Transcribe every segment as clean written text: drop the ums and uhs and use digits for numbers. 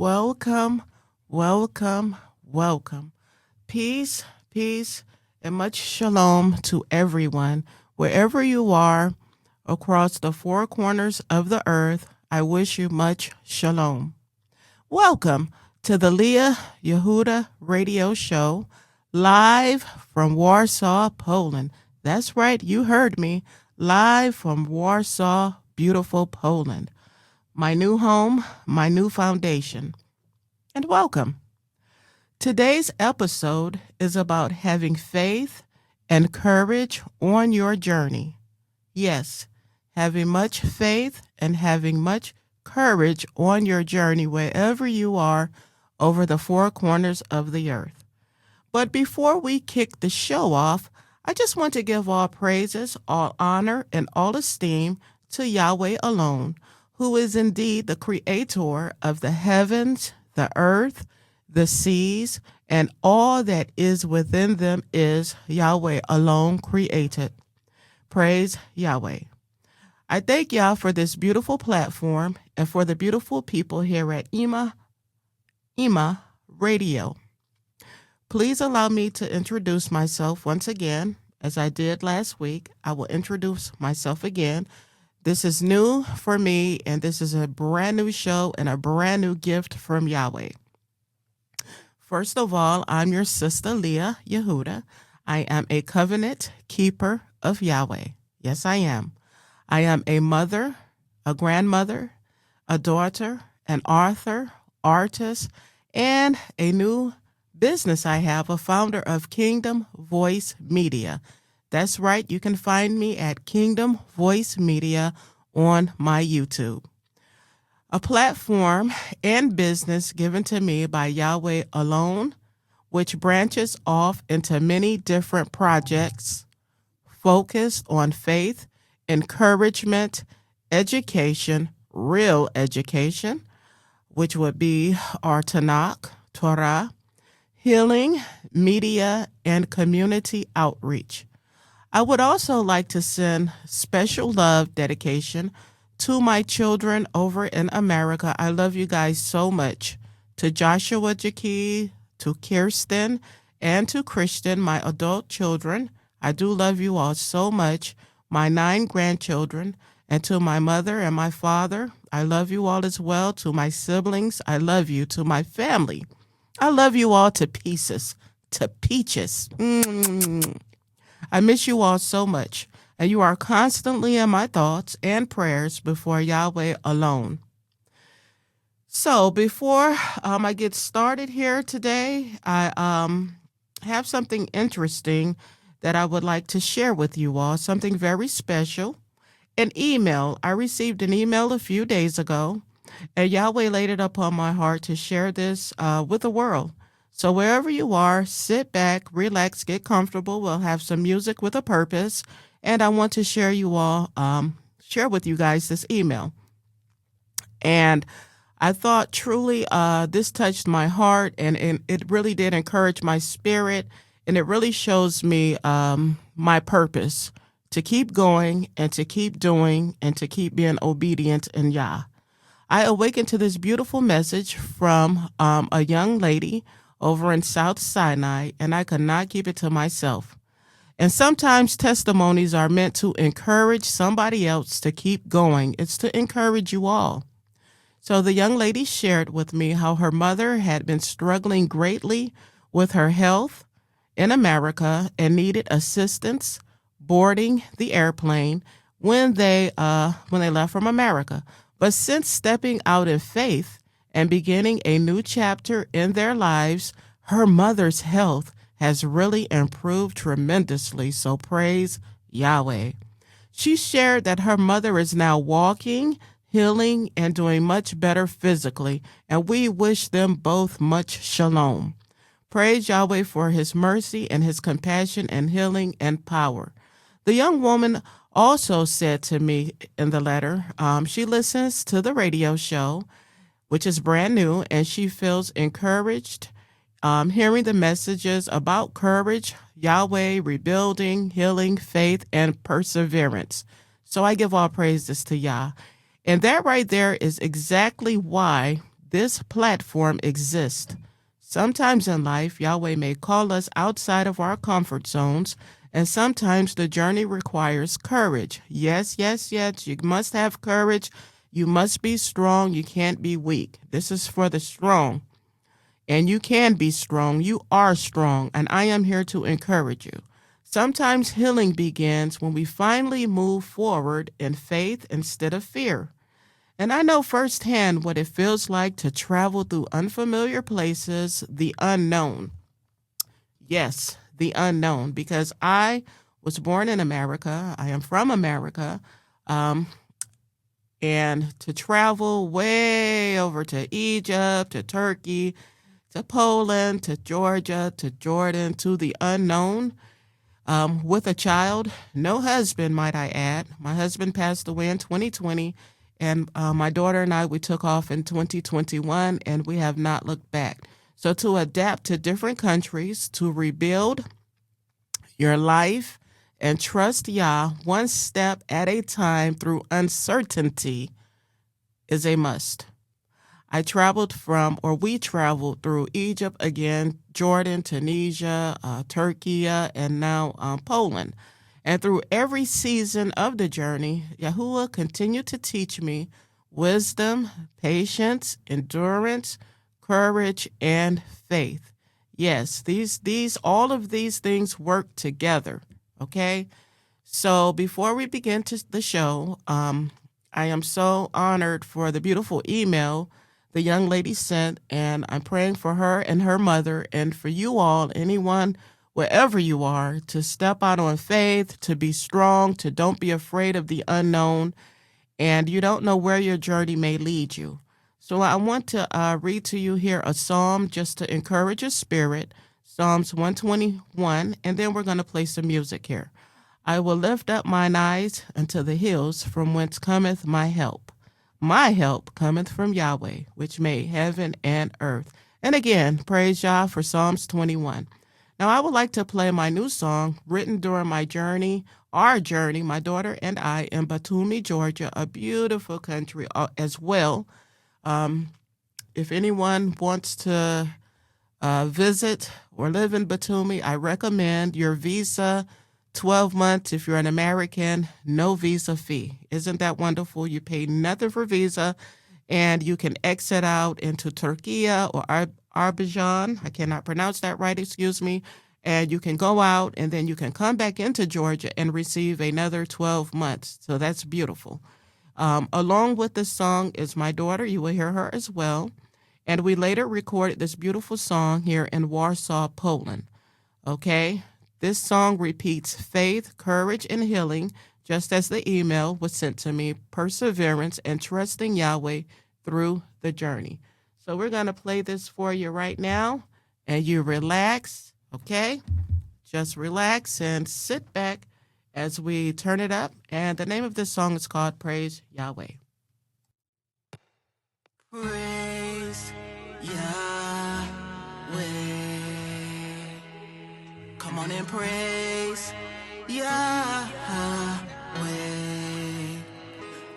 Welcome, welcome, welcome. Peace, peace, and much shalom to everyone. Wherever you are across the four corners of the earth, I wish you much shalom. Welcome to the Leah Yahudah radio show, live from Warsaw, Poland. That's right, you heard me, live from Warsaw, beautiful Poland. My new home, my new foundation. And welcome. Today's episode is about having faith and courage on your journey. Yes, having much faith and having much courage on your journey wherever you are over the four corners of the earth. But before we kick the show off, I just want to give all praises, all honor, and all esteem to Yahweh alone, who is indeed the creator of the heavens, the earth, the seas, and all that is within them is Yahweh alone created. Praise Yahweh. I thank Yah for this beautiful platform and for the beautiful people here at Ima Radio. Please allow me to introduce myself once again. As I did last week, I will introduce myself again. This is new for me, and this is a brand new show and a brand new gift from Yahweh. First of all, I'm your sister, Leah Yahudah. I am a covenant keeper of Yahweh. Yes, I am. I am a mother, a grandmother, a daughter, an author, artist, and a new business I have, a founder of Kingdom Voice Media. That's right, you can find me at Kingdom Voice Media on my YouTube. A platform and business given to me by Yahweh alone, which branches off into many different projects focused on faith, encouragement, education, real education, which would be our Tanakh, Torah, healing, media, and community outreach. I would also like to send special love dedication to my children over in America. I love you guys so much. To Joshua Jackie, to Kirsten, and to Christian, my adult children. I do love you all so much. My 9 grandchildren, and to my mother and my father, I love you all as well. To my siblings, I love you. To my family, I love you all to pieces, to peaches. I miss you all so much, and you are constantly in my thoughts and prayers before Yahweh alone. So before I get started here today, I have something interesting that I would like to share with you all, something very special. An email. I received an email a few days ago, and Yahweh laid it upon my heart to share this with the world. So wherever you are, sit back, relax, get comfortable. We'll have some music with a purpose, and I want to share with you guys this email. And I thought truly this touched my heart, and it really did encourage my spirit, and it really shows me my purpose to keep going and to keep doing and to keep being obedient in Yah. I awakened to this beautiful message from a young lady over in South Sinai, and I could not keep it to myself. And sometimes testimonies are meant to encourage somebody else to keep going. It's to encourage you all. So the young lady shared with me how her mother had been struggling greatly with her health in America and needed assistance boarding the airplane when they left from America. But since stepping out in faith and beginning a new chapter in their lives, her mother's health has really improved tremendously. So praise Yahweh. She shared that her mother is now walking, healing, and doing much better physically, and we wish them both much shalom. Praise Yahweh for his mercy and his compassion and healing and power. The young woman also said to me in the letter, she listens to the radio show, which is brand new, and she feels encouraged hearing the messages about courage, Yahweh, rebuilding, healing, faith, and perseverance. So I give all praises to Yah. And that right there is exactly why this platform exists. Sometimes in life, Yahweh may call us outside of our comfort zones, and sometimes the journey requires courage. Yes, yes, yes, you must have courage. You must be strong. You can't be weak. This is for the strong. And you can be strong. You are strong, and I am here to encourage you. Sometimes healing begins when we finally move forward in faith instead of fear. And I know firsthand what it feels like to travel through unfamiliar places, the unknown. Yes, the unknown, because I was born in America. I am from America. Um, and to travel way over to Egypt, to Turkey, to Poland, to Georgia, to Jordan, to the unknown, with a child, no husband, might I add. My husband passed away in 2020, and my daughter and I, we took off in 2021, and we have not looked back. So to adapt to different countries, to rebuild your life, and trust Yah one step at a time through uncertainty is a must. We traveled through Egypt again, Jordan, Tunisia, Turkey, and now Poland. And through every season of the journey, Yahudah continued to teach me wisdom, patience, endurance, courage, and faith. Yes, all of these things work together. Okay. So before we begin the show, I am so honored for the beautiful email the young lady sent, and I'm praying for her and her mother, and for you all, anyone, wherever you are, to step out on faith, to be strong, to don't be afraid of the unknown, and you don't know where your journey may lead you. So I want to read to you here a psalm just to encourage your spirit, Psalms 121, and then we're going to play some music here. I will lift up mine eyes unto the hills, from whence cometh my help. My help cometh from Yahweh, which made heaven and earth. And again, praise Yah for Psalms 21. Now, I would like to play my new song written during my journey, our journey, my daughter and I, in Batumi, Georgia, a beautiful country as well. If anyone wants to visit or live in Batumi, I recommend your visa 12 months if you're an American, no visa fee. Isn't that wonderful? You pay nothing for visa, and you can exit out into Turkey or Azerbaijan. I cannot pronounce that right, excuse me. And you can go out, and then you can come back into Georgia and receive another 12 months. So that's beautiful. Along with this song is my daughter. You will hear her as well. And we later recorded this beautiful song here in Warsaw, Poland. Okay? This song repeats faith, courage, and healing, just as the email was sent to me, perseverance, and trusting Yahweh through the journey. So we're going to play this for you right now, and you relax, okay? Just relax and sit back as we turn it up. And the name of this song is called Praise Yahweh. Praise Yahweh. Come on and praise Yahweh.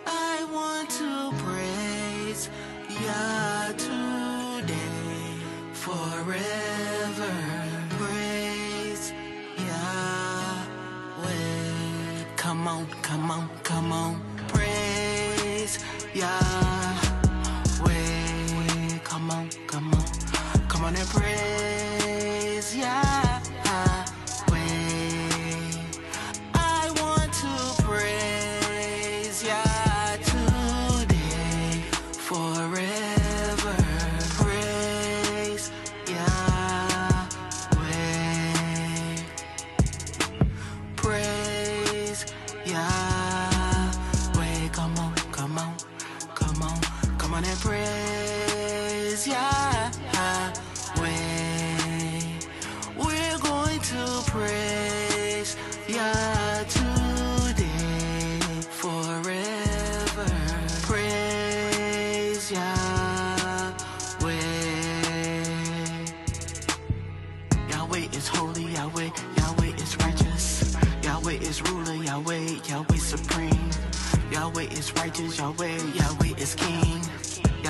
I want to praise Yah today, forever. Praise Yahweh. Come on, come on, come on. Praise Yahweh. Come on, come on. Come on and praise Yahweh.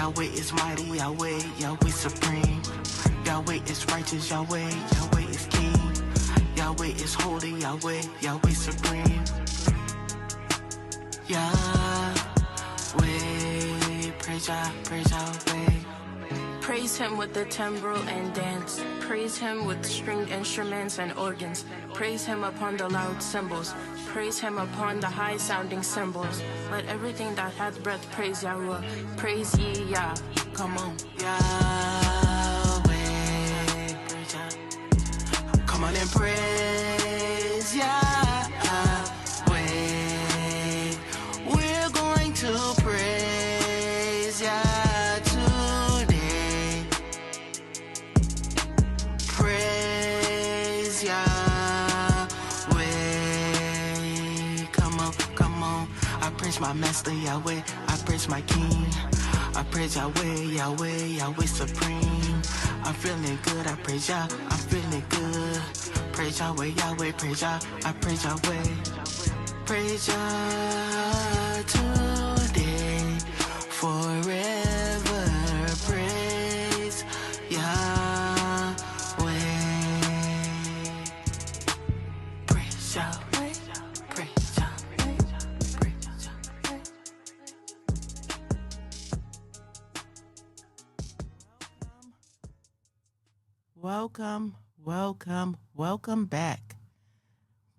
Yahweh is mighty, Yahweh, Yahweh supreme. Yahweh is righteous, Yahweh, Yahweh is king. Yahweh is holy, Yahweh, Yahweh supreme. Yahweh, praise Yahweh. Praise him with the timbrel and dance. Praise him with stringed instruments and organs. Praise him upon the loud cymbals. Praise him upon the high-sounding cymbals. Let everything that hath breath praise Yahudah. Praise ye Yah. Come on, Yahweh, praise Yah. Come on and praise Yahweh. We're going to praise Yah today. Praise Yahweh. Come on. I praise my master Yahweh. I praise my king. I praise Yahweh, Yahweh, Yahweh supreme. I'm feeling good, I praise Yah, I'm feeling good. Praise Yahweh, Yahweh, praise Yah, I praise Yahweh. Praise Yah today, forever. Praise Yahweh. Praise Yahweh, praise Yahweh, praise Yahweh. Welcome back.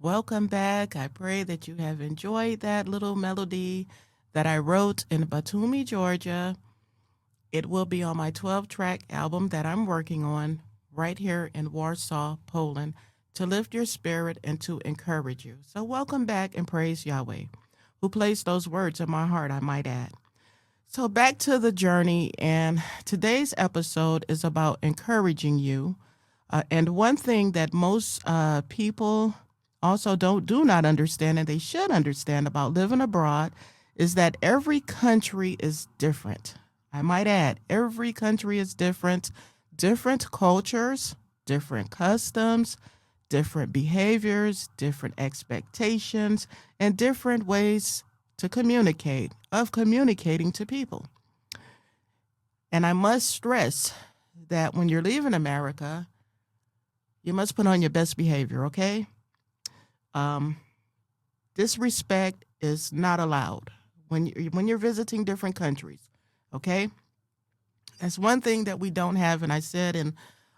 Welcome back. I pray that you have enjoyed that little melody that I wrote in Batumi, Georgia. It will be on my 12-track album that I'm working on right here in Warsaw, Poland, to lift your spirit and to encourage you. So welcome back and praise Yahweh, who placed those words in my heart, I might add. So back to the journey, and today's episode is about encouraging you. And one thing that most people also do not understand, and they should understand about living abroad, is that every country is different. I might add, every country is different cultures, different customs, different behaviors, different expectations, and different ways to communicating to people. And I must stress that when you're leaving America, you must put on your best behavior, okay? Disrespect is not allowed when you're visiting different countries, okay? That's one thing that we don't have, and I said in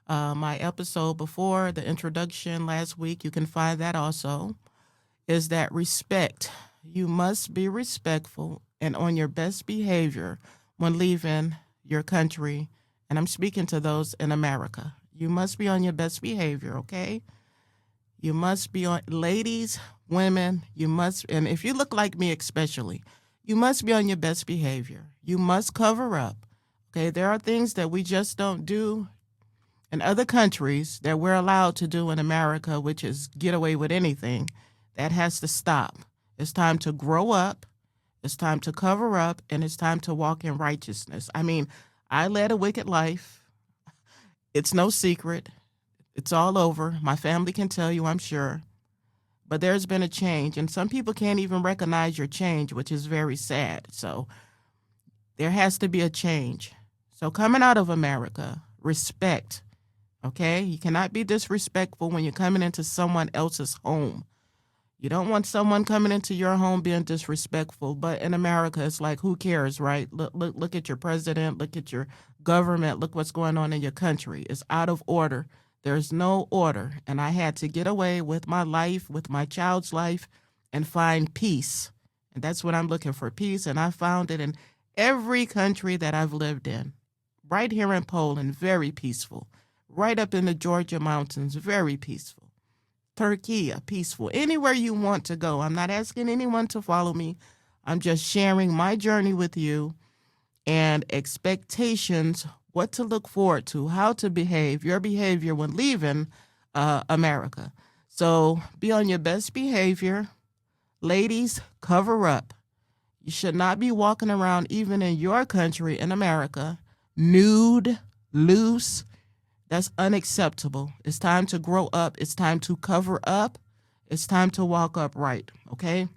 my episode before, the introduction last week, you can find that also, is that respect. You must be respectful and on your best behavior when leaving your country, and I'm speaking to those in America. You must be on your best behavior, okay? You must be on, ladies, women, you must, and if you look like me especially, you must be on your best behavior. You must cover up, okay? There are things that we just don't do in other countries that we're allowed to do in America, which is get away with anything. That has to stop. It's time to grow up. It's time to cover up, and it's time to walk in righteousness. I mean, I led a wicked life. It's no secret. It's all over. My family can tell you, I'm sure. But there's been a change, and some people can't even recognize your change, which is very sad. So there has to be a change. So coming out of America, respect, okay? You cannot be disrespectful when you're coming into someone else's home. You don't want someone coming into your home being disrespectful, but in America, it's like, who cares, right? Look at your president, look at your government, look what's going on in your country. It's out of order. There's no order, and I had to get away with my life, with my child's life, and find peace. And that's what I'm looking for, peace, and I found it in every country that I've lived in. Right here in Poland, very peaceful. Right up in the Georgia mountains, very peaceful. Turkey, peaceful. Anywhere you want to go. I'm not asking anyone to follow me. I'm just sharing my journey with you and expectations, what to look forward to, how to behave, your behavior when leaving America. So be on your best behavior. Ladies, cover up. You should not be walking around, even in your country, in America, nude, loose. That's unacceptable. It's time to grow up. It's time to cover up. It's time to walk upright, okay?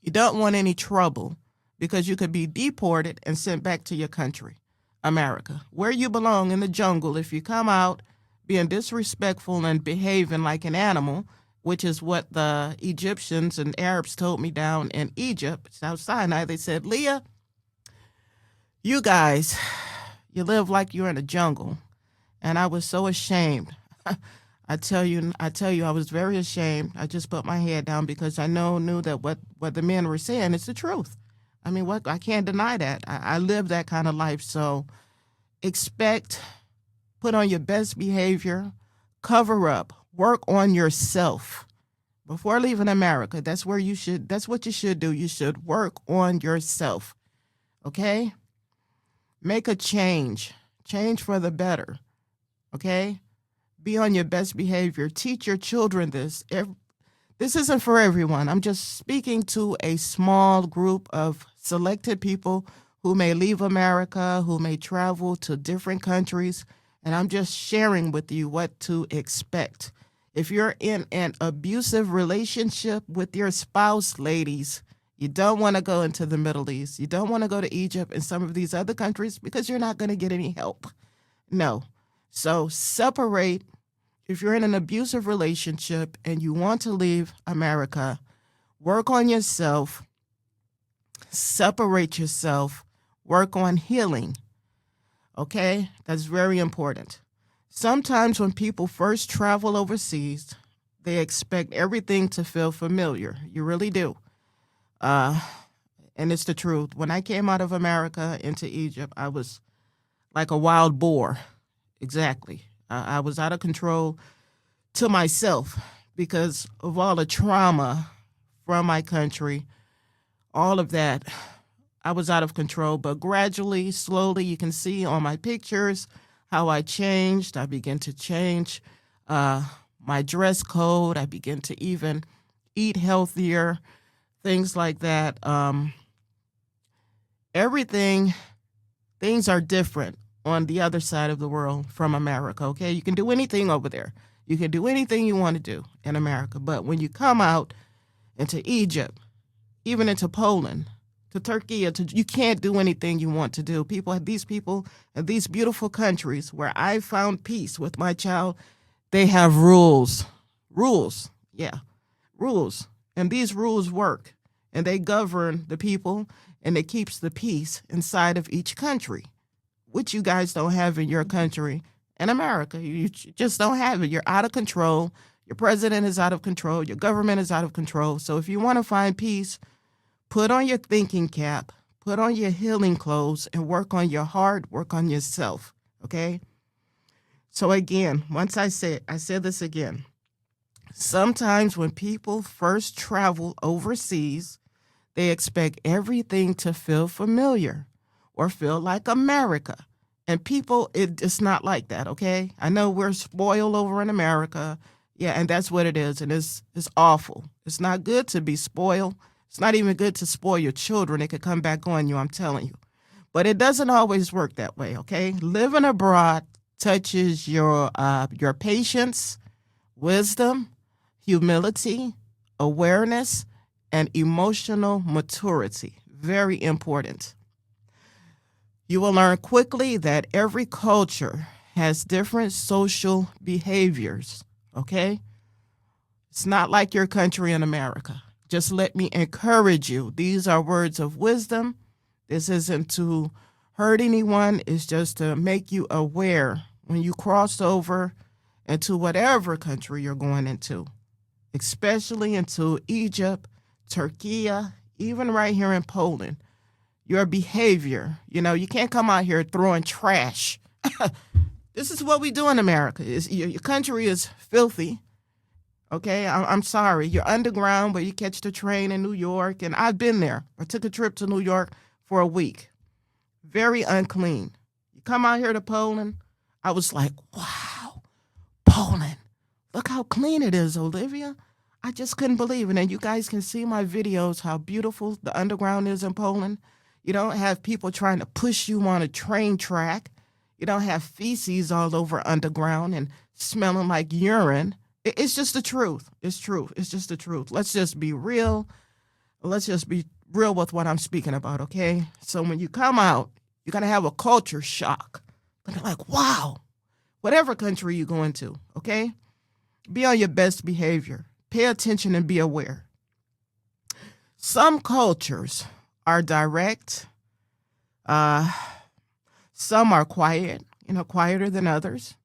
You don't want any trouble because you could be deported and sent back to your country, America, where you belong in the jungle. If you come out being disrespectful and behaving like an animal, which is what the Egyptians and Arabs told me down in Egypt, South Sinai, they said, Leah, you guys, you live like you're in a jungle. And I was so ashamed. I tell you, I was very ashamed. I just put my head down because I knew that what the men were saying is the truth. I mean, I can't deny that. I live that kind of life. So put on your best behavior, cover up, work on yourself before leaving America. That's what you should do. You should work on yourself. Okay? Make a change for the better. Okay? Be on your best behavior. Teach your children this. This isn't for everyone. I'm just speaking to a small group of selected people who may leave America, who may travel to different countries, and I'm just sharing with you what to expect. If you're in an abusive relationship with your spouse, ladies, you don't want to go into the Middle East. You don't want to go to Egypt and some of these other countries because you're not going to get any help. No. So separate. If you're in an abusive relationship and you want to leave America, work on yourself, separate yourself, work on healing. Okay? That's very important. Sometimes when people first travel overseas, they expect everything to feel familiar. You really do. And it's the truth. When I came out of America into Egypt, I was like a wild boar. Exactly. I was out of control to myself because of all the trauma from my country, all of that. I was out of control, but gradually, slowly, you can see on my pictures how I changed. I began to change my dress code. I began to even eat healthier, things like that. Things are different on the other side of the world from America, okay? You can do anything over there. You can do anything you want to do in America. But when you come out into Egypt, even into Poland, to Turkey, you can't do anything you want to do. These people in these beautiful countries where I found peace with my child, they have rules. Rules, yeah, rules. And these rules work. And they govern the people, and it keeps the peace inside of each country, which you guys don't have in your country. In America, you just don't have it. You're out of control. Your president is out of control. Your government is out of control. So if you want to find peace, put on your thinking cap, put on your healing clothes, and work on your heart, work on yourself, okay? So again, once I said this again, sometimes when people first travel overseas, they expect everything to feel familiar or feel like America. And people, it's not like that, okay? I know we're spoiled over in America. Yeah, and that's what it is. And it's awful. It's not good to be spoiled. It's not even good to spoil your children. It could come back on you, I'm telling you. But it doesn't always work that way, okay? Living abroad touches your patience, wisdom, humility, awareness, and emotional maturity. Very important. You will learn quickly that every culture has different social behaviors, okay? It's not like your country in America. Just let me encourage you. These are words of wisdom. This isn't to hurt anyone. It's just to make you aware when you cross over into whatever country you're going into, especially into Egypt, Turkey, even right here in Poland. Your behavior, you can't come out here throwing trash. This is what we do in America. Your country is filthy. Okay, I'm sorry. You're underground, but you catch the train in New York, and I've been there. I took a trip to New York for a week. Very unclean. You come out here to Poland, I was like, wow, Poland. Look how clean it is, Olivia. I just couldn't believe it. And you guys can see my videos, how beautiful the underground is in Poland. You don't have people trying to push you on a train track. You don't have feces all over underground and smelling like urine. It's just the truth. It's true. It's just the truth. Let's just be real. Let's just be real with what I'm speaking about, okay? So when you come out, you're going to have a culture shock. But they're like, wow, whatever country you go into, okay? Be on your best behavior. Pay attention and be aware. Some cultures are direct. Some are quiet, quieter than others.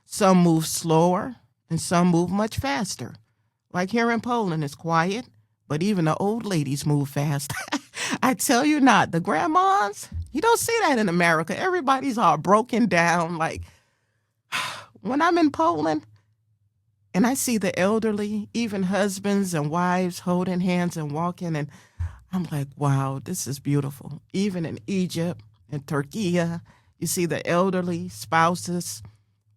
Some move slower and some move much faster. Like here in Poland, it's quiet, but even the old ladies move fast. I tell you not, the grandmas, you don't see that in America. Everybody's all broken down. Like when I'm in Poland and I see the elderly, even husbands and wives holding hands and walking, and I'm like, wow, this is beautiful. Even in Egypt and Turkey, you see the elderly spouses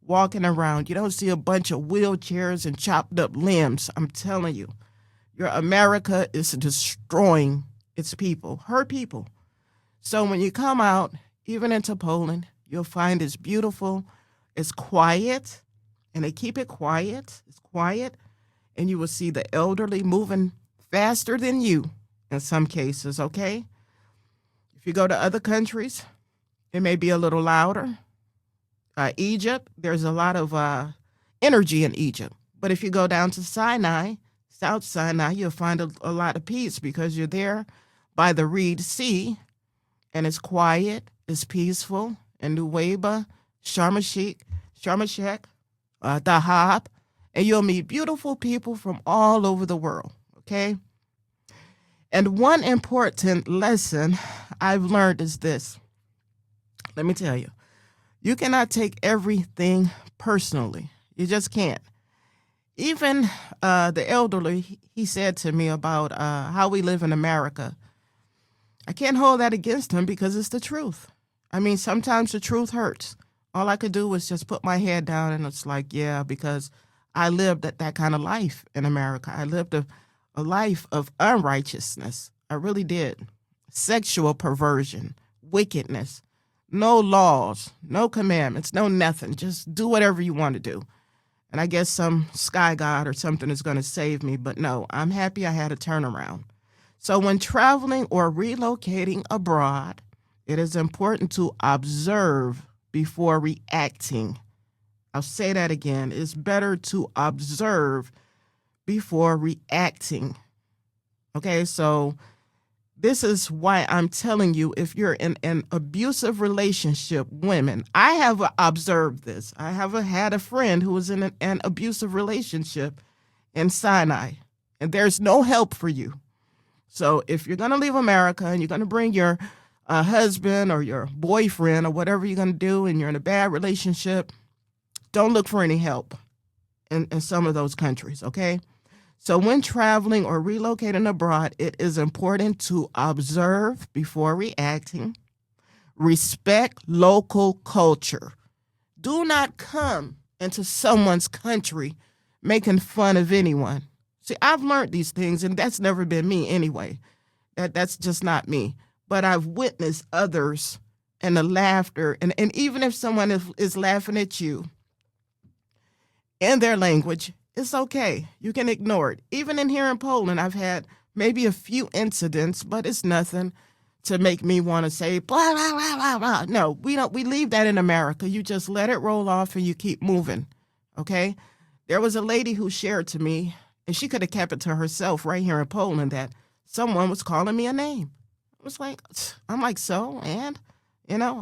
walking around. You don't see a bunch of wheelchairs and chopped up limbs. I'm telling you, your America is destroying its people, her people. So when you come out, even into Poland, you'll find it's beautiful, it's quiet, and they keep it quiet. It's quiet, and you will see the elderly moving faster than you in some cases, okay? If you go to other countries, it may be a little louder. Egypt, there's a lot of energy in Egypt. But if you go down to Sinai, South Sinai, you'll find a lot of peace because you're there by the Reed Sea, and it's quiet, it's peaceful. In Nuweiba, Sharm el-Sheikh, Dahab, and you'll meet beautiful people from all over the world, okay? And one important lesson I've learned is this. Let me tell you. You cannot take everything personally. You just can't. Even the elderly, he said to me about how we live in America. I can't hold that against him because it's the truth. I mean, sometimes the truth hurts. All I could do was just put my head down, and it's like, yeah, because I lived that kind of life in America. I lived a life of unrighteousness. I really did. Sexual perversion, wickedness. No laws, no commandments, no nothing. Just do whatever you want to do. And I guess some sky god or something is going to save me. But no, I'm happy I had a turnaround. So when traveling or relocating abroad, it is important to observe before reacting. I'll say that again. It's better to observe before reacting. Okay, so this is why I'm telling you, if you're in an abusive relationship, women, I have observed this. I have had a friend who was in an abusive relationship in Sinai, and there's no help for you. So if you're going to leave America and you're going to bring your husband or your boyfriend or whatever you're going to do, and you're in a bad relationship, don't look for any help in some of those countries, okay? So when traveling or relocating abroad, it is important to observe before reacting, respect local culture. Do not come into someone's country making fun of anyone. See, I've learned these things, and that's never been me anyway. That's just not me. But I've witnessed others and the laughter, and even if someone is laughing at you in their language, it's okay. You can ignore it. Even in here in Poland, I've had maybe a few incidents, but it's nothing to make me want to say blah, blah, blah, blah, blah. No, we don't. We leave that in America. You just let it roll off and you keep moving, okay? There was a lady who shared to me, and she could have kept it to herself right here in Poland, that someone was calling me a name. I was like, I'm like, so? And,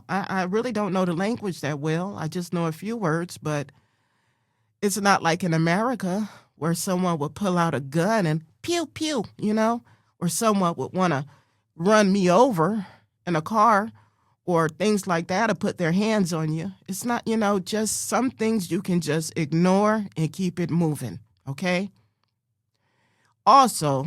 I really don't know the language that well. I just know a few words, but it's not like in America where someone would pull out a gun and pew, pew, or someone would want to run me over in a car or things like that, or put their hands on you. It's not, just some things you can just ignore and keep it moving, okay? Also,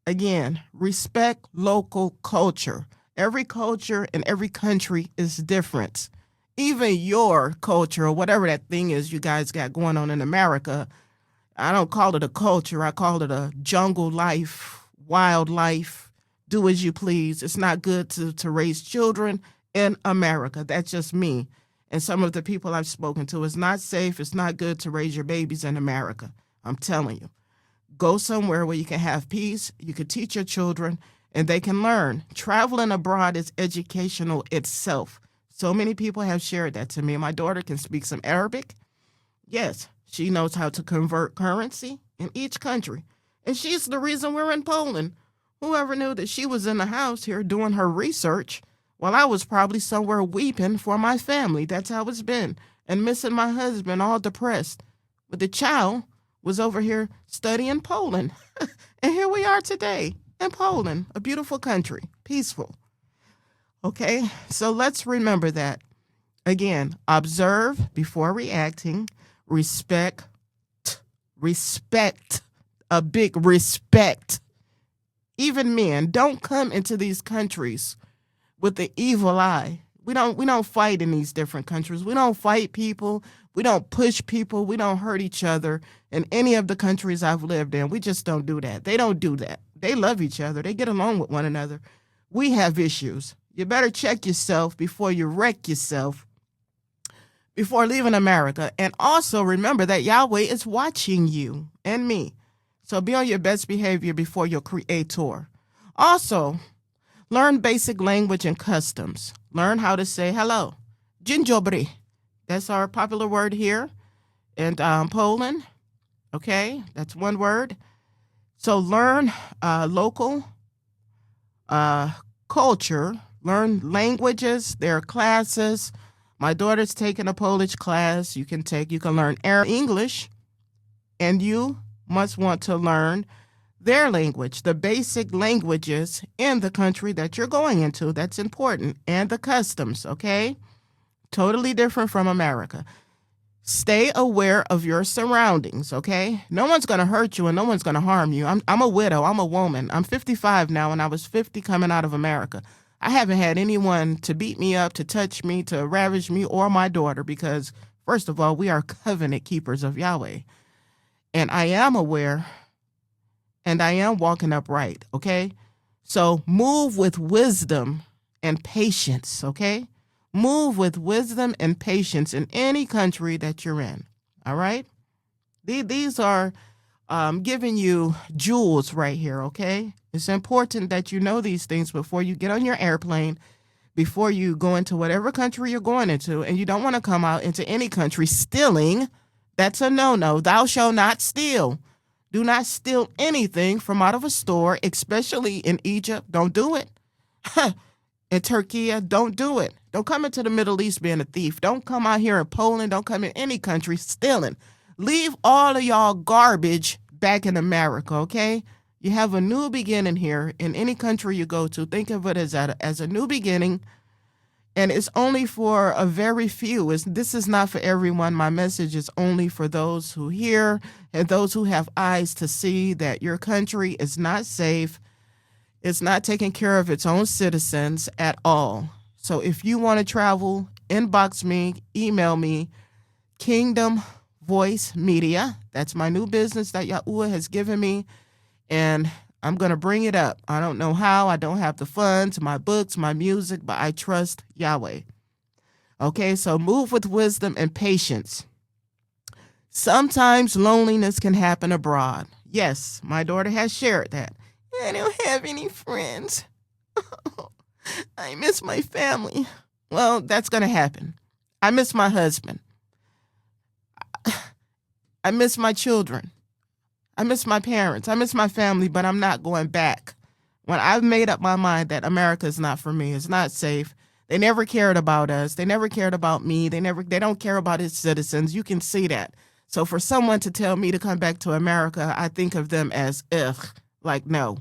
again, respect local culture. Every culture in every country is different. Even your culture or whatever that thing is you guys got going on in America, I don't call it a culture. I call it a jungle life, wildlife, do as you please. It's not good to raise children in America. That's just me. And some of the people I've spoken to, it's not safe. It's not good to raise your babies in America. I'm telling you. Go somewhere where you can have peace, you can teach your children, and they can learn. Traveling abroad is educational itself. So many people have shared that to me. My daughter can speak some Arabic. Yes, she knows how to convert currency in each country. And she's the reason we're in Poland. Whoever knew that she was in the house here doing her research while I was probably somewhere weeping for my family. That's how it's been. And missing my husband, all depressed. But the child was over here studying Poland. And here we are today in Poland, a beautiful country, peaceful. Okay, so let's remember that. Again, observe before reacting, respect, a big respect. Even men, don't come into these countries with the evil eye. We don't fight in these different countries. We don't fight people. We don't push people. We don't hurt each other in any of the countries I've lived in. We just don't do that. They don't do that. They love each other. They get along with one another. We have issues. You better check yourself before you wreck yourself before leaving America. And also remember that Yahweh is watching you and me. So be on your best behavior before your creator. Also, learn basic language and customs. Learn how to say hello. Dzień dobry. That's our popular word here in Poland. Okay, that's one word. So learn local culture. Learn languages. There are classes. My daughter's taking a Polish class. You can learn English, and you must want to learn their language, the basic languages in the country that you're going into. That's important. And the customs, okay? Totally different from America. Stay aware of your surroundings, okay? No one's going to hurt you and no one's going to harm you. I'm a widow. I'm a woman. I'm 55 now, and I was 50 coming out of America. I haven't had anyone to beat me up, to touch me, to ravage me, or my daughter because, first of all, we are covenant keepers of Yahweh. And I am aware, and I am walking upright, okay? So move with wisdom and patience, okay? Move with wisdom and patience in any country that you're in, all right? These are giving you jewels right here, okay? It's important that you know these things before you get on your airplane, before you go into whatever country you're going into, and you don't want to come out into any country stealing. That's a no-no. Thou shalt not steal. Do not steal anything from out of a store, especially in Egypt. Don't do it. In Turkey, don't do it. Don't come into the Middle East being a thief. Don't come out here in Poland. Don't come in any country stealing. Leave all of y'all garbage back in America, okay? You have a new beginning here in any country you go to. Think of it as a new beginning, and it's only for a very few. This is not for everyone. My message is only for those who hear and those who have eyes to see that your country is not safe. It's not taking care of its own citizens at all. So if you want to travel, inbox me, email me, Kingdom Voice Media. That's my new business that Yahudah has given me. And I'm going to bring it up. I don't know how. I don't have the funds, my books, my music, but I trust Yahweh. Okay, so move with wisdom and patience. Sometimes loneliness can happen abroad. Yes, my daughter has shared that. I don't have any friends. I miss my family. Well, that's going to happen. I miss my husband. I miss my children. I miss my parents. I miss my family, but I'm not going back. When I've made up my mind that America is not for me, it's not safe. They never cared about us. They never cared about me. They don't care about its citizens. You can see that. So for someone to tell me to come back to America, I think of them as, like, no.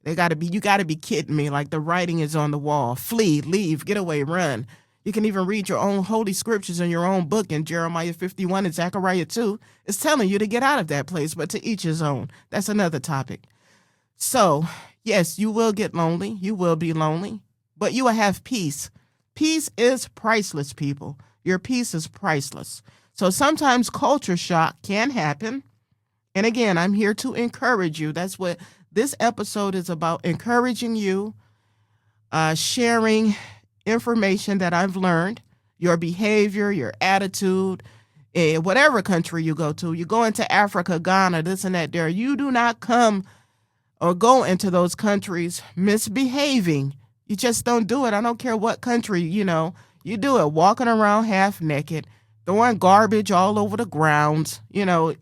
You got to be kidding me. Like the writing is on the wall. Flee, leave, get away, run. You can even read your own holy scriptures in your own book in Jeremiah 51 and Zechariah 2. It's telling you to get out of that place, but to each his own. That's another topic. So, yes, you will get lonely. You will be lonely, but you will have peace. Peace is priceless, people. Your peace is priceless. So sometimes culture shock can happen. And again, I'm here to encourage you. That's what this episode is about, encouraging you, sharing information that I've learned, your behavior, your attitude, whatever country you go to. You go into Africa, Ghana, this and that there. You do not come or go into those countries misbehaving. You just don't do it. I don't care what country, you do it walking around half naked, throwing garbage all over the grounds,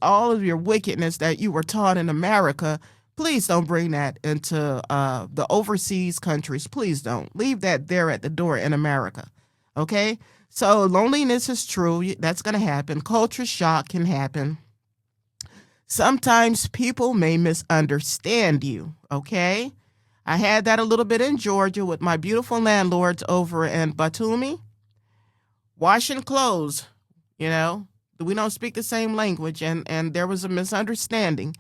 all of your wickedness that you were taught in America. Please don't bring that into the overseas countries. Please don't. Leave that there at the door in America. Okay? So loneliness is true. That's going to happen. Culture shock can happen. Sometimes people may misunderstand you. Okay? I had that a little bit in Georgia with my beautiful landlords over in Batumi. Washing clothes, we don't speak the same language, and there was a misunderstanding.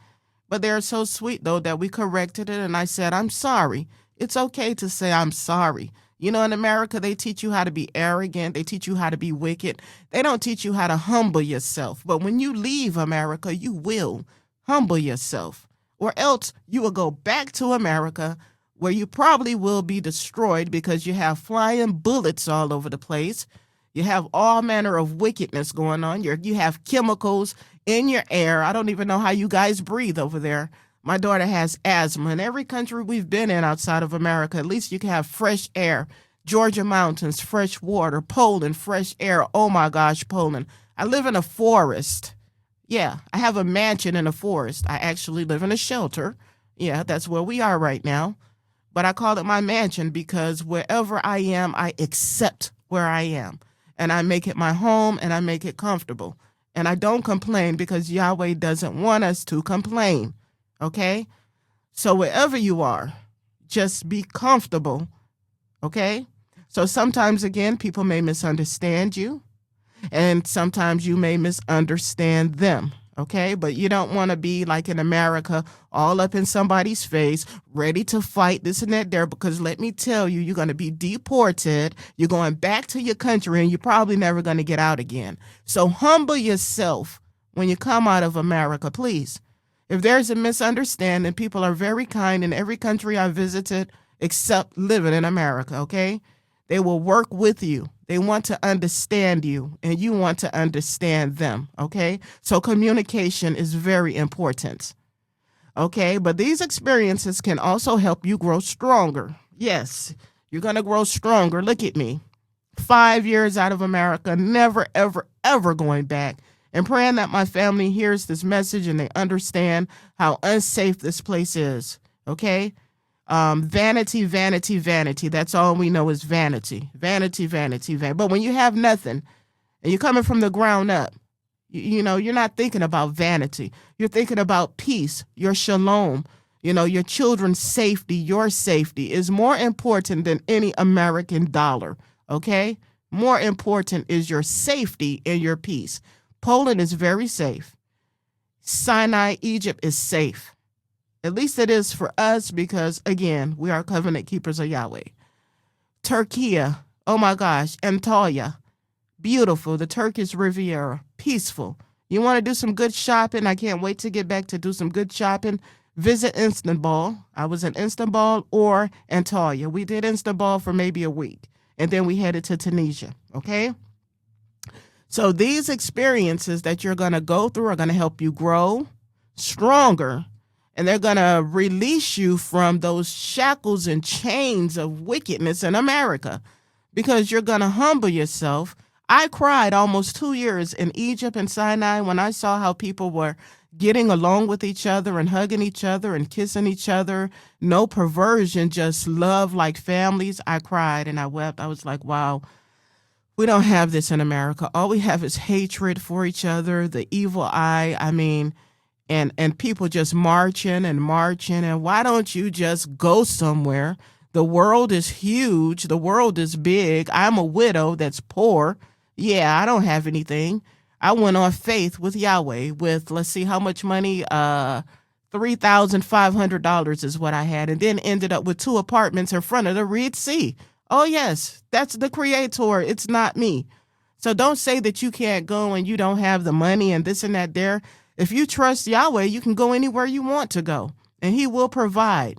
But they're so sweet, though, that we corrected it, and I said, I'm sorry. It's okay to say I'm sorry. In America, they teach you how to be arrogant. They teach you how to be wicked. They don't teach you how to humble yourself. But when you leave America, you will humble yourself, or else you will go back to America, where you probably will be destroyed because you have flying bullets all over the place. You have all manner of wickedness going on. You have chemicals in your air. I don't even know how you guys breathe over there. My daughter has asthma. In every country we've been in outside of America, at least you can have fresh air. Georgia mountains, fresh water. Poland, fresh air. Oh my gosh, Poland. I live in a forest. Yeah, I have a mansion in a forest. I actually live in a shelter. Yeah, that's where we are right now. But I call it my mansion because wherever I am, I accept where I am. And I make it my home, and I make it comfortable. And I don't complain because Yahweh doesn't want us to complain. Okay? So wherever you are, just be comfortable. Okay? So sometimes, again, people may misunderstand you. And sometimes you may misunderstand them. Okay? But you don't want to be like in America, all up in somebody's face, ready to fight this and that there, because let me tell you, you're going to be deported. You're going back to your country, and you're probably never going to get out again. So humble yourself when you come out of America, please. If there's a misunderstanding, people are very kind in every country I visited except living in America, okay? They will work with you. They want to understand you, and you want to understand them, okay? So communication is very important, okay? But these experiences can also help you grow stronger. Yes, you're going to grow stronger. Look at me. 5 years out of America, never, ever, ever going back, and praying that my family hears this message and they understand how unsafe this place is, okay? Vanity, vanity, vanity. That's all we know is vanity. Vanity, vanity, vanity. But when you have nothing and you're coming from the ground up, you're not thinking about vanity. You're thinking about peace, your shalom, your children's safety. Your safety is more important than any American dollar, okay? More important is your safety and your peace. Poland is very safe. Sinai, Egypt is safe. At least it is for us because, again, we are covenant keepers of Yahweh. Turkey, oh my gosh, Antalya, beautiful. The Turkish Riviera, peaceful. You want to do some good shopping? I can't wait to get back to do some good shopping. Visit Istanbul. I was in Istanbul or Antalya. We did Istanbul for maybe a week, and then we headed to Tunisia, okay? So these experiences that you're going to go through are going to help you grow stronger, and they're going to release you from those shackles and chains of wickedness in America because you're going to humble yourself. I cried almost 2 years in Egypt and Sinai when I saw how people were getting along with each other and hugging each other and kissing each other. No perversion, just love like families. I cried and I wept. I was like, wow, we don't have this in America. All we have is hatred for each other, the evil eye. I mean, and people just marching and marching. And why don't you just go somewhere? The world is huge. The world is big. I'm a widow that's poor. Yeah, I don't have anything. I went on faith with Yahweh with, let's see, how much money? $3,500 is what I had. And then ended up with 2 apartments in front of the Red Sea. Oh, yes, that's the Creator. It's not me. So don't say that you can't go and you don't have the money and this and that there. If you trust Yahweh, you can go anywhere you want to go, and He will provide.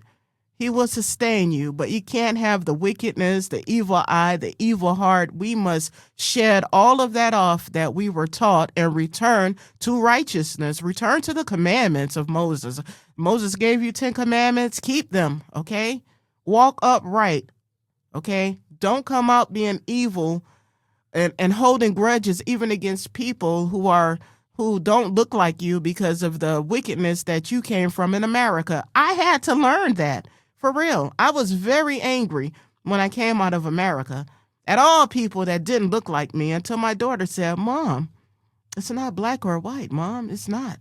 He will sustain you, but you can't have the wickedness, the evil eye, the evil heart. We must shed all of that off that we were taught and return to righteousness. Return to the commandments of Moses. Moses gave you 10 commandments. Keep them, okay? Walk upright, okay? Don't come out being evil and holding grudges even against people who don't look like you because of the wickedness that you came from in America. I had to learn that. For real. I was very angry when I came out of America at all people that didn't look like me until my daughter said, Mom, it's not black or white, Mom. It's not.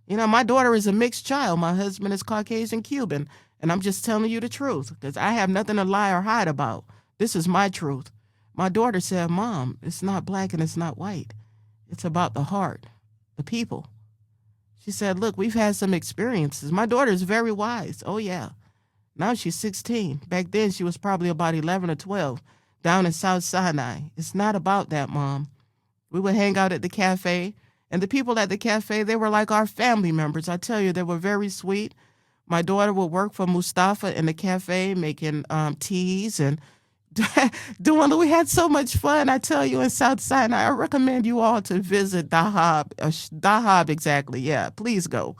You know, my daughter is a mixed child. My husband is Caucasian Cuban. And I'm just telling you the truth because I have nothing to lie or hide about. This is my truth. My daughter said, Mom, it's not black and it's not white. It's about the heart, the people. She said, look, we've had some experiences. My daughter is very wise. Oh, yeah. Now she's 16. Back then, she was probably about 11 or 12 down in South Sinai. It's not about that, Mom. We would hang out at the cafe, and the people at the cafe, they were like our family members. I tell you, they were very sweet. My daughter would work for Mustafa in the cafe making teas and we had so much fun. I tell you, in South Sinai, I recommend you all to visit Dahab. Dahab, exactly. Yeah, please go.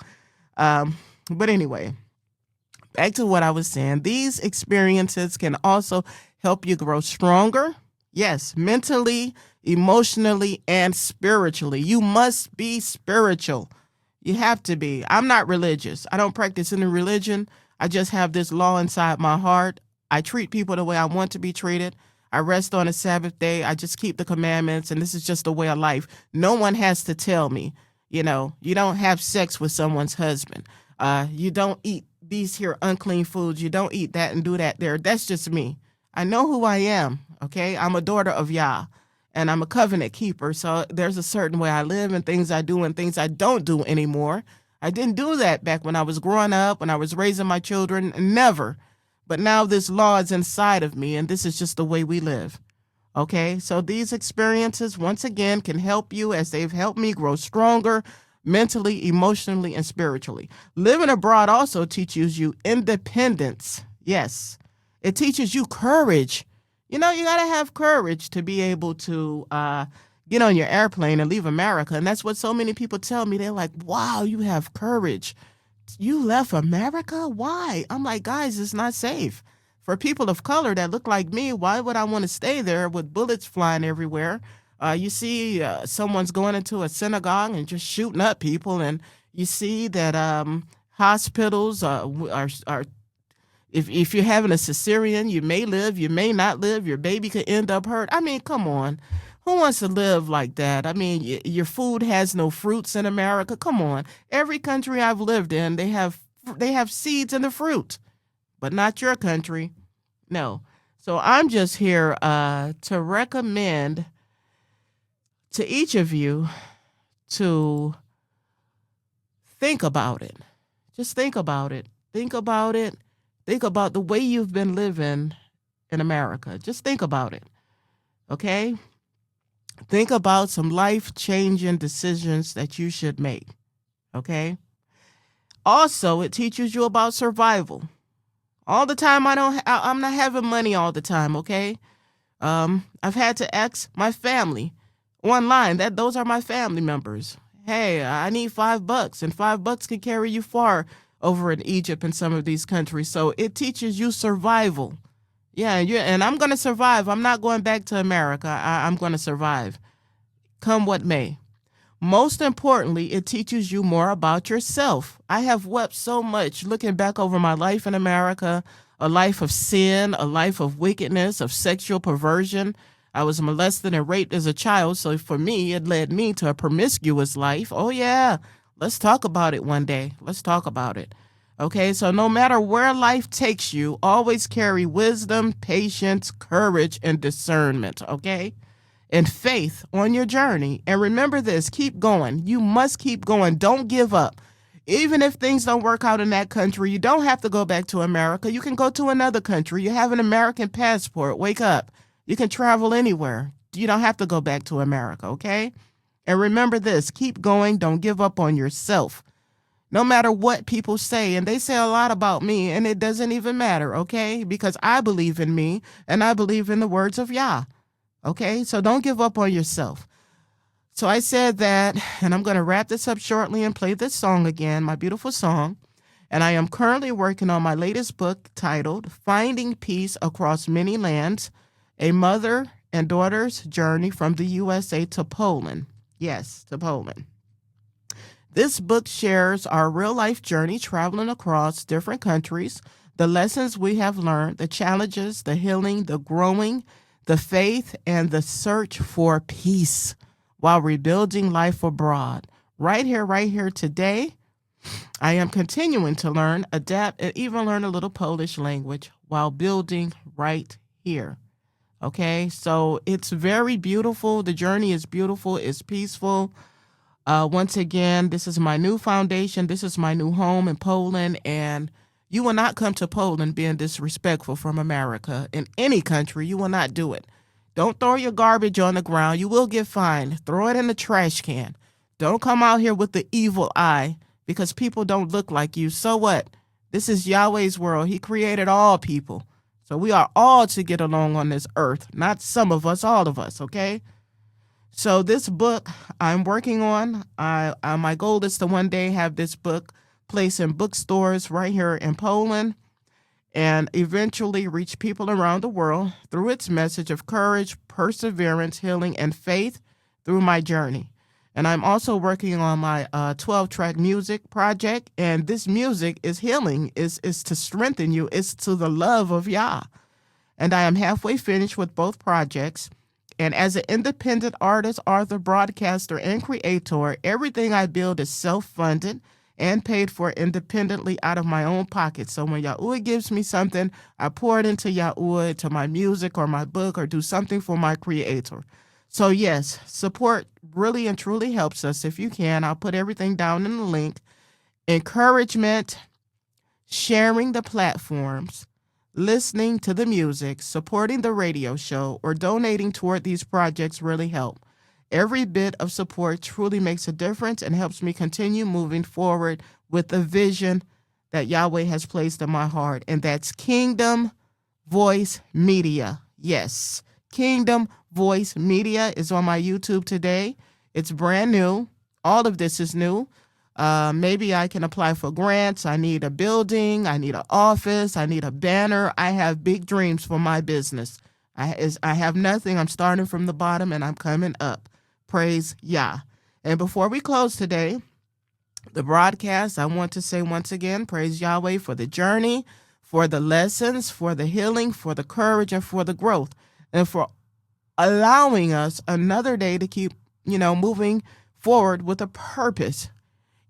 But anyway, back to what I was saying. These experiences can also help you grow stronger. Yes, mentally, emotionally, and spiritually. You must be spiritual. You have to be. I'm not religious. I don't practice any religion. I just have this law inside my heart. I treat people the way I want to be treated. I rest on a Sabbath day. I just keep the commandments, and this is just a way of life. No one has to tell me, you don't have sex with someone's husband. You don't eat these here unclean foods. You don't eat that and do that there. That's just me. I know who I am, okay? I'm a daughter of Yah, and I'm a covenant keeper, so there's a certain way I live and things I do and things I don't do anymore. I didn't do that back when I was growing up, when I was raising my children, never. But now this law is inside of me, and this is just the way we live. Okay, so these experiences, once again, can help you as they've helped me grow stronger mentally, emotionally, and spiritually. Living abroad also teaches you independence. Yes, it teaches you courage. You got to have courage to be able to get on your airplane and leave America. And that's what so many people tell me. They're like, wow, you have courage. You left America? Why? I'm like, guys, it's not safe. For people of color that look like me, why would I want to stay there with bullets flying everywhere? You see someone's going into a synagogue and just shooting up people, and you see that hospitals are if you're having a cesarean, you may live, you may not live, your baby could end up hurt. I mean, come on. Who wants to live like that? I mean, your food has no fruits in America. Come on. Every country I've lived in, they have seeds in the fruit, but not your country. No. So I'm just here to recommend to each of you to think about it. Just think about it. Think about it. Think about the way you've been living in America. Just think about it. Okay? Think about some life-changing decisions that you should make, okay? Also, it teaches you about survival. All the time, I'm not having money all the time, okay? I've had to ask my family online. Those are my family members. Hey, I need $5, and $5 can carry you far over in Egypt and some of these countries. So it teaches you survival. Yeah, and I'm going to survive. I'm not going back to America. I'm going to survive, come what may. Most importantly, it teaches you more about yourself. I have wept so much looking back over my life in America, a life of sin, a life of wickedness, of sexual perversion. I was molested and raped as a child, so for me, it led me to a promiscuous life. Oh, yeah, let's talk about it one day. Let's talk about it. Okay, so no matter where life takes you, always carry wisdom, patience, courage, and discernment, okay? And faith on your journey. And remember this, keep going. You must keep going. Don't give up. Even if things don't work out in that country, you don't have to go back to America. You can go to another country. You have an American passport. Wake up. You can travel anywhere. You don't have to go back to America, okay? And remember this, keep going. Don't give up on yourself. no matter what people say. And they say a lot about me, and it doesn't even matter, okay? Because I believe in me, and I believe in the words of Yah, okay? So don't give up on yourself. So I said that, and I'm going to wrap this up shortly and play this song again, my beautiful song. And I am currently working on my latest book titled Finding Peace Across Many Lands, A Mother and Daughter's Journey from the USA to Poland. Yes, to Poland. This book shares our real-life journey traveling across different countries, the lessons we have learned, the challenges, the healing, the growing, the faith, and the search for peace while rebuilding life abroad. Right here today, I am continuing to learn, adapt, and even learn a little Polish language while building right here. Okay, so it's very beautiful. The journey is beautiful. It's peaceful. Once again, this is my new foundation. This is my new home in Poland, and you will not come to Poland being disrespectful from America. In any country, you will not do it. Don't throw your garbage on the ground. You will get fined. Throw it in the trash can. Don't come out here with the evil eye because people don't look like you. So what? This is Yahweh's world. He created all people. So we are all to get along on this earth, not some of us, all of us, okay? So this book I'm working on, my goal is to one day have this book placed in bookstores right here in Poland and eventually reach people around the world through its message of courage, perseverance, healing, and faith through my journey. And I'm also working on my 12-track music project, and this music is healing, is to strengthen you, it's to the love of Yah. And I am halfway finished with both projects. And as an independent artist, author, broadcaster, and creator, everything I build is self-funded and paid for independently out of my own pocket. So when Yahudah gives me something, I pour it into Yahudah, to my music or my book, or do something for my creator. So yes, support really and truly helps us if you can. I'll put everything down in the link. Encouragement, sharing the platforms, listening to the music, supporting the radio show, or donating toward these projects really help. Every bit of support truly makes a difference and helps me continue moving forward with the vision that Yahweh has placed in my heart, and that's Kingdom Voice Media. Yes, Kingdom Voice Media is on my YouTube today. It's brand new. All of this is new. Maybe I can apply for grants. I need a building. I need an office. I need a banner. I have big dreams for my business. I have nothing. I'm starting from the bottom and I'm coming up. Praise Yah. And before we close today, the broadcast, I want to say once again, praise Yahweh for the journey, for the lessons, for the healing, for the courage, and for the growth, and for allowing us another day to keep, moving forward with a purpose.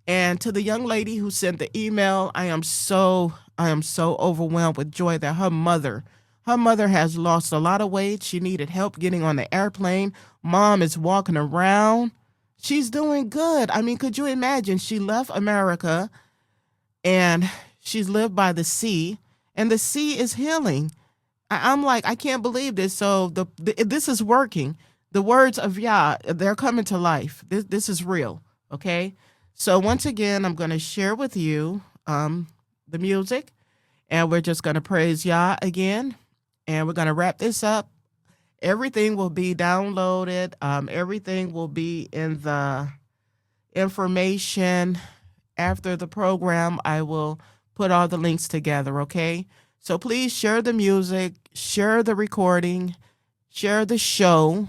And to the young lady who sent the email, I am so overwhelmed with joy that her mother has lost a lot of weight. She needed help getting on the airplane. Mom is walking around. She's doing good. I mean, could you imagine? She left America and she's lived by the sea, and the sea is healing. I'm like, I can't believe this. So this is working. The words of Yah, they're coming to life. This is real, okay? So once again, I'm going to share with you the music, and we're just going to praise Yah again, and we're going to wrap this up. Everything will be downloaded. Everything will be in the information after the program. I will put all the links together, okay? So please share the music, share the recording, share the show.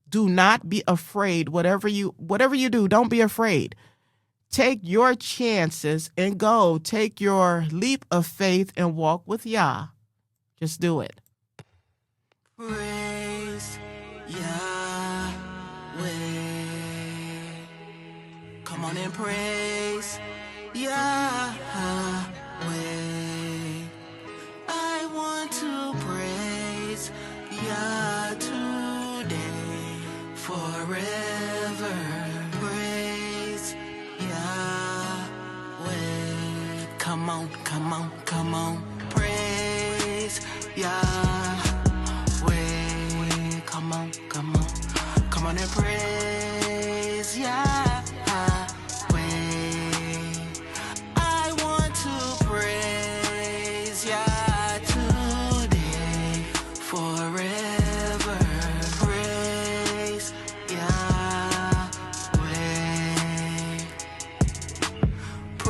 Do not be afraid. Whatever you do, don't be afraid. Take your chances and go. Take your leap of faith and walk with Yah. Just do it. Praise Yahweh. Come on and praise Yahweh. I want to praise Yah today, forever. Praise Yahweh. Come on, come on, come on. Praise Yahweh. Come on, come on. Come on and praise Yahweh.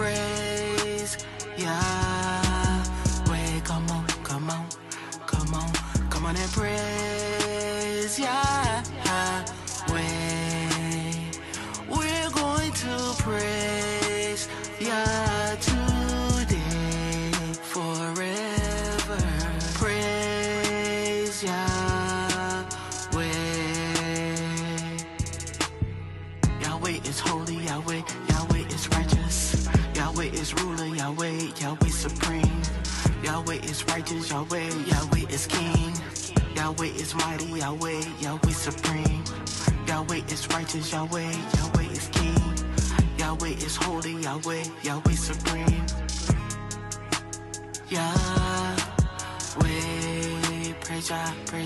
praise Yahweh. Come on, come on, come on, come on and praise Yahweh. We're going to praise Yah today, forever. Praise Yahweh. Yahweh is holy, Yahweh, Yahweh is righteous. Yahweh is ruler, Yahweh, Yahweh supreme. Yahweh is righteous, Yahweh, Yahweh is king. Yahweh is mighty, Yahweh, Yahweh supreme. Yahweh is righteous, Yahweh, Yahweh is king. Yahweh is holy, Yahweh, Yahweh supreme. Yahweh, praise Yahweh.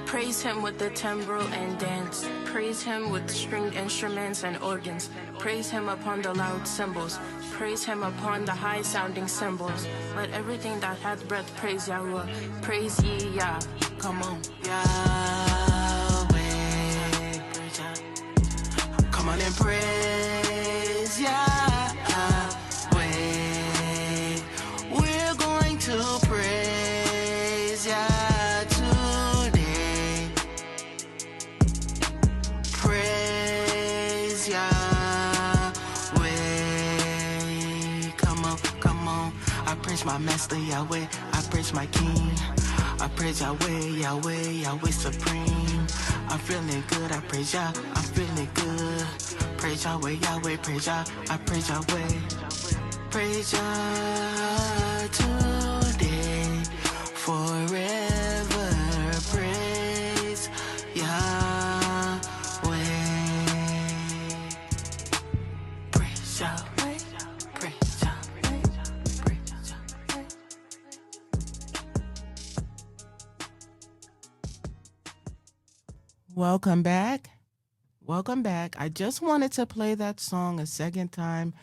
Praise him with the timbrel and dance. Praise him with stringed instruments and organs. Praise him upon the loud cymbals. Praise him upon the high-sounding cymbals. Let everything that hath breath praise Yahudah. Praise ye Yah. Come on, Yahweh, praise Yah. Come on and praise Yahweh. We're going to praise Yah today. Praise Yahweh. Come on, come on. I praise my master Yahweh. I praise my king. I praise Yahweh, Yahweh, Yahweh supreme. I'm feeling good, I praise Yah, I'm feeling good. Praise Yahweh, Yahweh, praise Yah, I praise Yahweh. Praise Yah today, forever. Praise Yahweh. Praise Yahweh, praise Yahweh, praise Yahweh. Welcome back. Welcome back. I just wanted to play that song a second time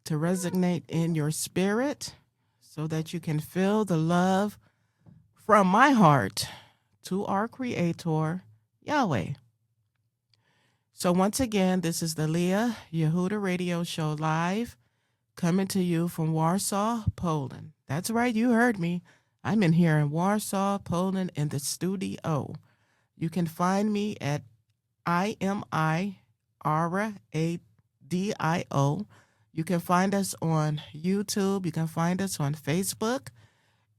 to resonate in your spirit so that you can feel the love from my heart to our Creator, Yahweh. So once again, this is the Leah Yahudah radio show live, coming to you from Warsaw, Poland. That's right, you heard me. I'm in here in Warsaw, Poland, in the studio. You can find me at IMIRADIO. You can find us on YouTube. You can find us on Facebook.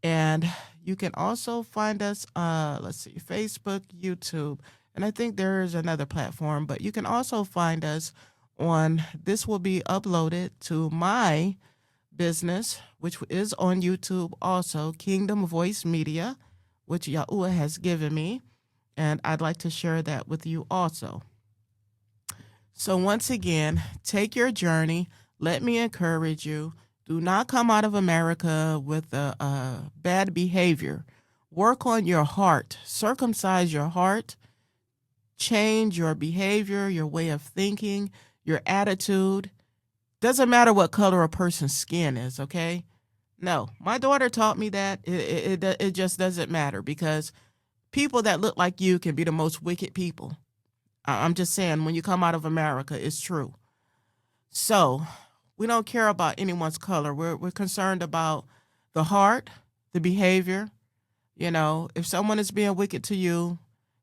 And you can also find us, Facebook, YouTube. And I think there's another platform. But you can also find us on, this will be uploaded to my business, which is on YouTube also, Kingdom Voice Media, which Yahudah has given me. And I'd like to share that with you also. So once again, take your journey. Let me encourage you. Do not come out of America with bad behavior. Work on your heart. Circumcise your heart. Change your behavior, your way of thinking, your attitude. Doesn't matter what color a person's skin is, okay? No, my daughter taught me that. It just doesn't matter, because people that look like you can be the most wicked people. I'm just saying, when you come out of America, it's true. So we don't care about anyone's color. We're concerned about the heart, the behavior. You know, if someone is being wicked to you,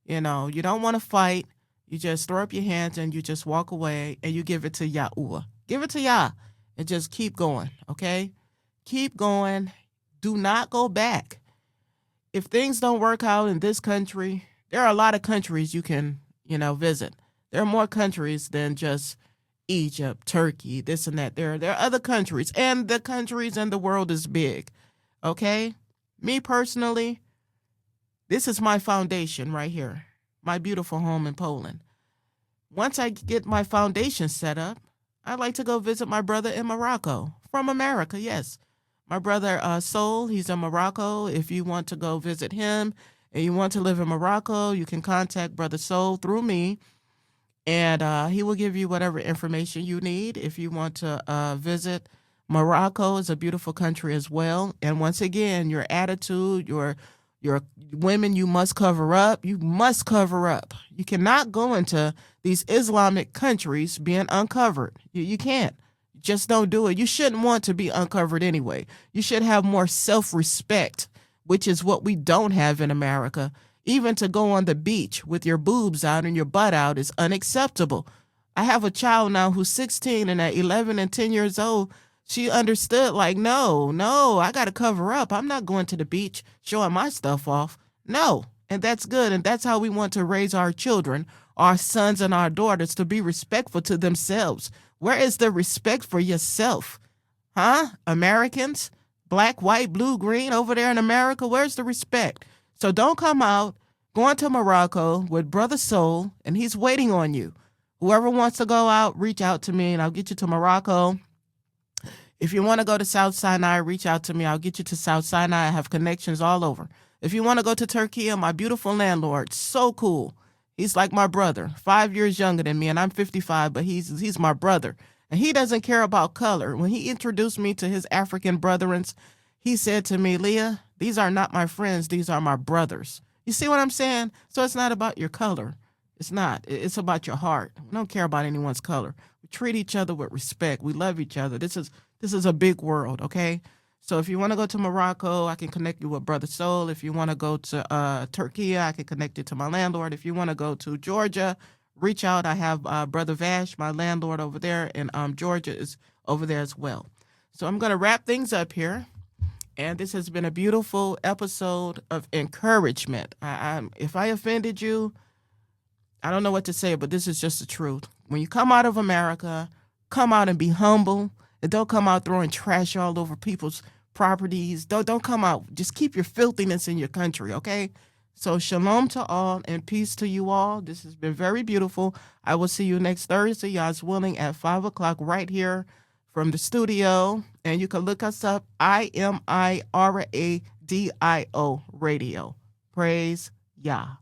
you know, you don't want to fight. You just throw up your hands and you just walk away and you give it to Yahudah. Give it to Yah and just keep going, okay? Keep going. Do not go back. If things don't work out in this country, there are a lot of countries you can, visit. There are more countries than just Egypt, Turkey, this and that. There are other countries, and the countries and the world is big, okay? Me personally, this is my foundation right here, my beautiful home in Poland. Once I get my foundation set up, I'd like to go visit my brother in Morocco, from America, yes. My brother Sol, he's in Morocco. If you want to go visit him and you want to live in Morocco, you can contact Brother Sol through me, and he will give you whatever information you need. If you want to visit Morocco, is a beautiful country as well. And once again, your attitude, your women, you must cover up. You must cover up. You cannot go into these Islamic countries being uncovered. You can't. just don't do it. You shouldn't want to be uncovered anyway. You should have more self-respect, which is what we don't have in America. Even to go on the beach with your boobs out and your butt out is unacceptable. I have a child now who's 16, and at 11 and 10 years old, she understood, like, no, I got to cover up. I'm not going to the beach showing my stuff off. No. And that's good. And that's how we want to raise our children, our sons and our daughters, to be respectful to themselves. Where is the respect for yourself? Huh? Americans? Black, white, blue, green over there in America? Where's the respect? So don't come out going to Morocco with Brother Soul, and he's waiting on you. Whoever wants to go out, reach out to me, and I'll get you to Morocco. If you want to go to South Sinai, reach out to me. I'll get you to South Sinai. I have connections all over. If you want to go to Turkey, my beautiful landlord, so cool. He's like my brother, 5 years younger than me, and I'm 55, but he's my brother. And he doesn't care about color. When he introduced me to his African brethren, he said to me, Leah, these are not my friends. These are my brothers. You see what I'm saying? So it's not about your color. It's not. It's about your heart. We don't care about anyone's color. We treat each other with respect. We love each other. This is a big world, okay? So if you want to go to Morocco, I can connect you with Brother Soul. If you want to go to Turkey, I can connect you to my landlord. If you want to go to Georgia, reach out. I have Brother Vash, my landlord over there, and Georgia is over there as well. So I'm going to wrap things up here. And this has been a beautiful episode of encouragement. If I offended you, I don't know what to say, but this is just the truth. When you come out of America, come out and be humble. And don't come out throwing trash all over people's properties. Don't come out. Just keep your filthiness in your country, okay? So shalom to all and peace to you all. This has been very beautiful. I will see you next Thursday, God's willing, at 5 o'clock right here from the studio. And you can look us up, IMIRADIO Radio. Praise Yah.